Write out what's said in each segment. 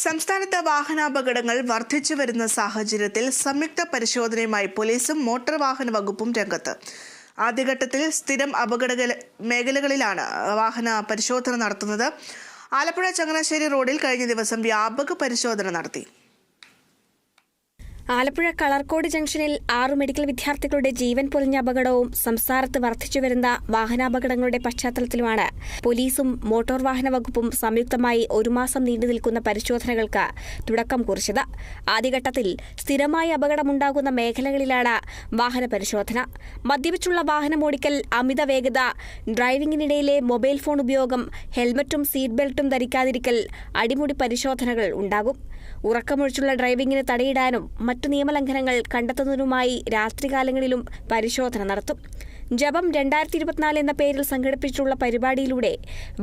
സംസ്ഥാനത്ത് വാഹനാപകടങ്ങൾ വർദ്ധിച്ചു വരുന്ന സാഹചര്യത്തിൽ സംയുക്ത പരിശോധനയുമായി പോലീസും മോട്ടോർ വാഹന വകുപ്പും രംഗത്ത്. ആദ്യഘട്ടത്തിൽ സ്ഥിരം അപകട മേഖലകളിലാണ് വാഹന പരിശോധന നടത്തുന്നത്. ആലപ്പുഴ ചങ്ങനാശ്ശേരി റോഡിൽ കഴിഞ്ഞ ദിവസം വ്യാപക പരിശോധന നടത്തി. ആലപ്പുഴ കളർക്കോട് ജംഗ്ഷനിൽ 6 മെഡിക്കൽ വിദ്യാർത്ഥികളുടെ ജീവൻ പൊലിഞ്ഞ അപകടവും സംസ്ഥാനത്ത് വർദ്ധിച്ചുവരുന്ന വാഹനാപകടങ്ങളുടെ പശ്ചാത്തലത്തിലുമാണ് പോലീസും മോട്ടോർ വാഹന വകുപ്പും സംയുക്തമായി 1 മാസം നീണ്ടുനിൽക്കുന്ന പരിശോധനകൾക്ക് തുടക്കം കുറിച്ചത്. ആദ്യഘട്ടത്തിൽ സ്ഥിരമായി അപകടമുണ്ടാകുന്ന മേഖലകളിലാണ് വാഹന പരിശോധന. മദ്യപിച്ചുള്ള വാഹനമോടിക്കൽ, അമിത വേഗത, ഡ്രൈവിംഗിനിടയിലെ മൊബൈൽ ഫോൺ ഉപയോഗം, ഹെൽമറ്റും സീറ്റ് ബെൽറ്റും ധരിക്കാതിരിക്കൽ, അടിമുടി പരിശോധനകൾ ഉണ്ടാകും. ഉറക്കമൊഴിച്ചുള്ള ഡ്രൈവിംഗിന് തടയിടാനും മറ്റു നിയമലംഘനങ്ങൾ കണ്ടെത്തുന്നതിനുമായി രാത്രികാലങ്ങളിലും പരിശോധന നടത്തും. ജപം 2024 എന്ന പേരിൽ സംഘടിപ്പിച്ചിട്ടുള്ള പരിപാടിയിലൂടെ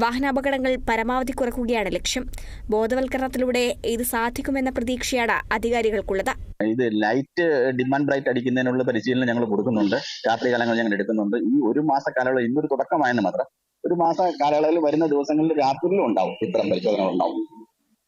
വാഹനാപകടങ്ങൾ പരമാവധി കുറയ്ക്കുകയാണ് ലക്ഷ്യം. ബോധവൽക്കരണത്തിലൂടെ ഇത് സാധിക്കുമെന്ന പ്രതീക്ഷയാണ് അധികാരികൾക്കുള്ളത്. ഇത് ലൈറ്റ് ഡിമാൻഡ് ബ്രൈറ്റ് അടിക്കുന്നതിനുള്ള പരിശീലനം ഞങ്ങൾ കൊടുക്കുന്നുണ്ട്. രാത്രികാലങ്ങൾ ഞങ്ങൾ എടുക്കുന്നുണ്ട്. ഈ 1 മാസ കാലയളവ് ഇന്നൊരു തുടക്കമായെന്ന് മാത്രം. 1 മാസ കാലയളവിൽ വരുന്ന ദിവസങ്ങളിൽ രാത്രിയിലും ഉണ്ടാവും ഇത്തരം പരിശോധനകൾ ഉണ്ടാവും.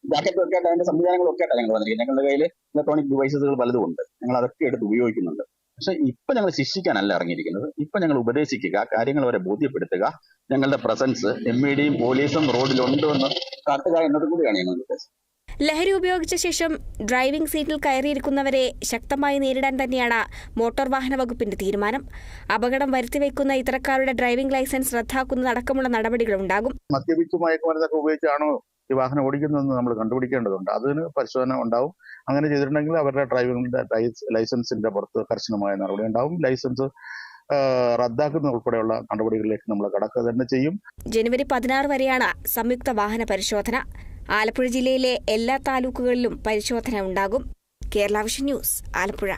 ജാക്കറ്റ് ആയിട്ട് അതിന്റെ സംവിധാനങ്ങളൊക്കെ ആയിട്ടാണ് ഞങ്ങൾ വന്നിരിക്കുന്നത്. ഞങ്ങളുടെ കയ്യിൽ ഇലക്ട്രോണിക് ഡിവൈസസുകൾ പലതും ഉണ്ട്. ഞങ്ങൾ അതൊക്കെ എടുത്ത് ഉപയോഗിക്കുന്നുണ്ട്. പക്ഷെ ഇപ്പൊ ഞങ്ങൾ ശിക്ഷിക്കാനല്ല ഇറങ്ങിയിരിക്കുന്നത്. ഇപ്പൊ ഞങ്ങൾ ഉപദേശിക്കുക, കാര്യങ്ങൾ അവരെ ബോധ്യപ്പെടുത്തുക. ഞങ്ങളുടെ പ്രസൻസ് MVDയും പോലീസും റോഡിലുണ്ട് എന്ന് കാട്ടുക എന്നതും കൂടിയാണ് ഞങ്ങളുടെ ഉദ്ദേശം. ലഹരി ഉപയോഗിച്ച ശേഷം ഡ്രൈവിംഗ് സീറ്റിൽ കയറിയിരിക്കുന്നവരെ ശക്തമായി നേരിടാൻ തന്നെയാണ് മോട്ടോർ വാഹന വകുപ്പിന്റെ തീരുമാനം. അപകടം വരുത്തിവെക്കുന്ന ഇത്തരക്കാരുടെ ഡ്രൈവിംഗ് ലൈസൻസ് റദ്ദാക്കുന്നതടക്കമുള്ള നടപടികളുണ്ടാകും. മദ്യപിച്ചു മയക്കുമരുന്നൊക്കെ ഉപയോഗിച്ചാണോ ഈ വാഹനം ഓടിക്കുന്നതെന്ന് നമ്മൾ കണ്ടുപിടിക്കേണ്ടതുണ്ട്. അതിന് പരിശോധന ഉണ്ടാവും. അങ്ങനെ ചെയ്തിട്ടുണ്ടെങ്കിൽ അവരുടെ ഡ്രൈവിംഗിന്റെ ലൈസൻസിന്റെ പുറത്ത് കർശനമായ നടപടി ഉണ്ടാവും. ലൈസൻസ് റദ്ദാക്കുന്ന ഉൾപ്പെടെയുള്ള നടപടികളിലേക്ക് നമ്മൾ കടക്കുക തന്നെ ചെയ്യും. ജനുവരി 16 വരെയാണ് സംയുക്ത വാഹന പരിശോധന. ആലപ്പുഴ ജില്ലയിലെ എല്ലാ താലൂക്കുകളിലും പരിശോധന ഉണ്ടാകും. Kerala vision news, Alappuzha.